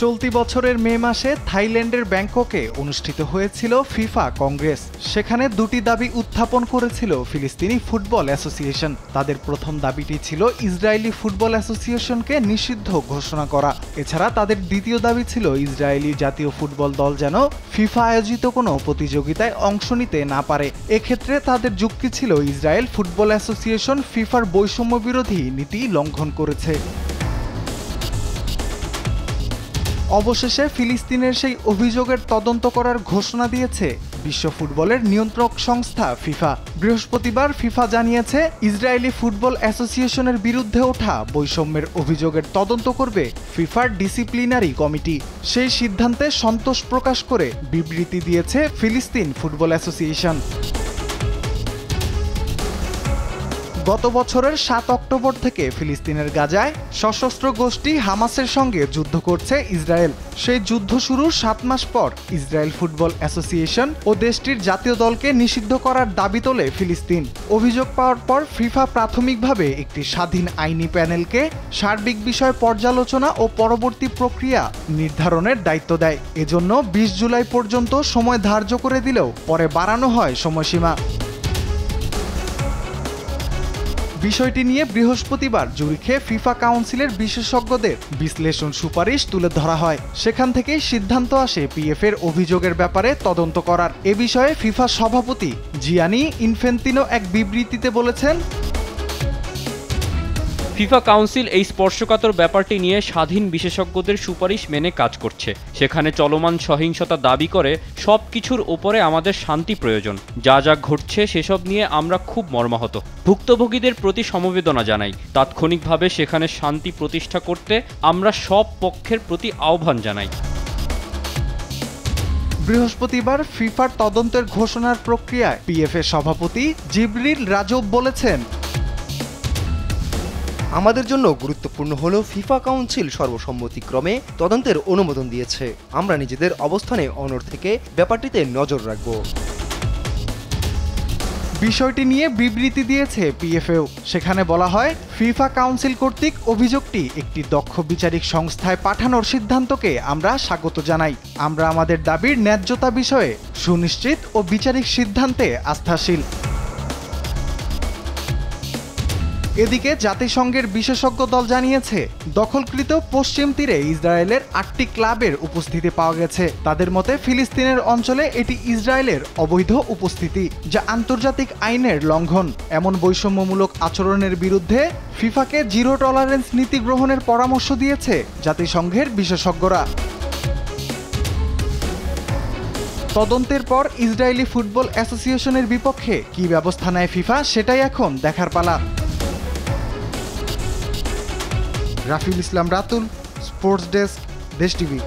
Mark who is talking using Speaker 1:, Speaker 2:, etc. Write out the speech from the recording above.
Speaker 1: চলতি বছরের মে মাসে থাইল্যান্ডের ব্যাংককে অনুষ্ঠিত হয়েছিল ফিফা কংগ্রেস। সেখানে দুটি দাবি উত্থাপন করেছিল ফিলিস্তিনি ফুটবল অ্যাসোসিয়েশন। তাদের প্রথম দাবিটি ছিল ইসরায়েলি ফুটবল অ্যাসোসিয়েশনকে নিষিদ্ধ ঘোষণা করা। এছাড়া তাদের দ্বিতীয় দাবি ছিল ইসরায়েলি জাতীয় ফুটবল দল যেন ফিফা আয়োজিত কোনো প্রতিযোগিতায় অংশ নিতে না পারে। এক্ষেত্রে তাদের যুক্তি ছিল ইসরায়েল ফুটবল অ্যাসোসিয়েশন ফিফার বৈষম্য বিরোধী নীতি লঙ্ঘন করেছে। অবশেষে ফিলিস্তিনের সেই অভিযোগের তদন্ত করার ঘোষণা দিয়েছে বিশ্ব ফুটবলের নিয়ন্ত্রক সংস্থা ফিফা। বৃহস্পতিবার ফিফা জানিয়েছে ইসরায়েলি ফুটবল অ্যাসোসিয়েশনের বিরুদ্ধে ওঠা বৈষম্যের অভিযোগের তদন্ত করবে ফিফার ডিসিপ্লিনারি কমিটি। সেই সিদ্ধান্তে সন্তোষ প্রকাশ করে বিবৃতি দিয়েছে ফিলিস্তিন ফুটবল অ্যাসোসিয়েশন। গত বছরের ৭ অক্টোবর থেকে ফিলিস্তিনের গাজায় সশস্ত্র গোষ্ঠী হামাসের সঙ্গে যুদ্ধ করছে ইসরায়েল। সেই যুদ্ধ শুরুর ৭ মাস পর ইসরায়েল ফুটবল অ্যাসোসিয়েশন ও দেশটির জাতীয় দলকে নিষিদ্ধ করার দাবি তোলে ফিলিস্তিন। অভিযোগ পাওয়ার পর ফিফা প্রাথমিকভাবে একটি স্বাধীন আইনি প্যানেলকে সার্বিক বিষয় পর্যালোচনা ও পরবর্তী প্রক্রিয়া নির্ধারণের দায়িত্ব দেয়। এজন্য ২০ জুলাই পর্যন্ত সময় ধার্য করে দিলেও পরে বাড়ানো হয় সময়সীমা। বিষয়টি নিয়ে বৃহস্পতিবার জুরিখে ফিফা কাউন্সিলের বিশেষজ্ঞদের বিশ্লেষণ সুপারিশ তুলে ধরা হয়। সেখান থেকেই সিদ্ধান্ত আসে পিএফের অভিযোগের ব্যাপারে তদন্ত করার। এ বিষয়ে ফিফা সভাপতি জিয়ানি ইনফ্যান্তিনো এক বিবৃতিতে বলেছেন,
Speaker 2: ফিফা কাউন্সিল এই স্পর্শকাতর ব্যাপারটি নিয়ে স্বাধীন বিশেষজ্ঞদের সুপারিশ মেনে কাজ করছে। সেখানে চলমান সহিংসতা দাবি করে সব কিছুর ওপরে আমাদের শান্তি প্রয়োজন। যা যা ঘটছে সেসব নিয়ে আমরা খুব মর্মাহত। ভুক্তভোগীদের প্রতি সমবেদনা জানাই। তাৎক্ষণিকভাবে সেখানে শান্তি প্রতিষ্ঠা করতে আমরা সব পক্ষের প্রতি আহ্বান জানাই।
Speaker 1: বৃহস্পতিবার ফিফার তদন্তের ঘোষণার প্রক্রিয়ায় পিএফের সভাপতি জিবরিল রাজব বলেছেন,
Speaker 3: আমাদের জন্য গুরুত্বপূর্ণ হলো ফিফা কাউন্সিল সর্বসম্মতিক্রমে তদন্তের অনুমোদন দিয়েছে। আমরা নিজেদের অবস্থানে অনড় থেকে ব্যাপারটিতে নজর রাখব।
Speaker 1: বিষয়টি নিয়ে বিবৃতি দিয়েছে পিএফএও। সেখানে বলা হয়, ফিফা কাউন্সিল কর্তৃক অভিযোগটি একটি দক্ষ বিচারিক সংস্থায় পাঠানোর সিদ্ধান্তকে আমরা স্বাগত জানাই। আমরা আমাদের দাবির ন্যায্যতা বিষয়ে সুনিশ্চিত ও বিচারিক সিদ্ধান্তে আস্থাশীল। এদিকে জাতিসংঘের বিশেষজ্ঞ দল জানিয়েছে, দখলকৃত পশ্চিম তীরে ইসরায়েলের ৮টি ক্লাবের উপস্থিতি পাওয়া গেছে। তাদের মতে ফিলিস্তিনের অঞ্চলে এটি ইসরায়েলের অবৈধ উপস্থিতি, যা আন্তর্জাতিক আইনের লঙ্ঘন। এমন বৈষম্যমূলক আচরণের বিরুদ্ধে ফিফাকে জিরো টলারেন্স নীতি গ্রহণের পরামর্শ দিয়েছে জাতিসংঘের বিশেষজ্ঞরা। তদন্তের পর ইসরায়েলি ফুটবল অ্যাসোসিয়েশনের বিপক্ষে কী ব্যবস্থা নেয় ফিফা, সেটাই এখন দেখার পালা। রাফিউল ইসলাম রাতুল, স্পোর্টস ডেস্ক, দেশ টিভি।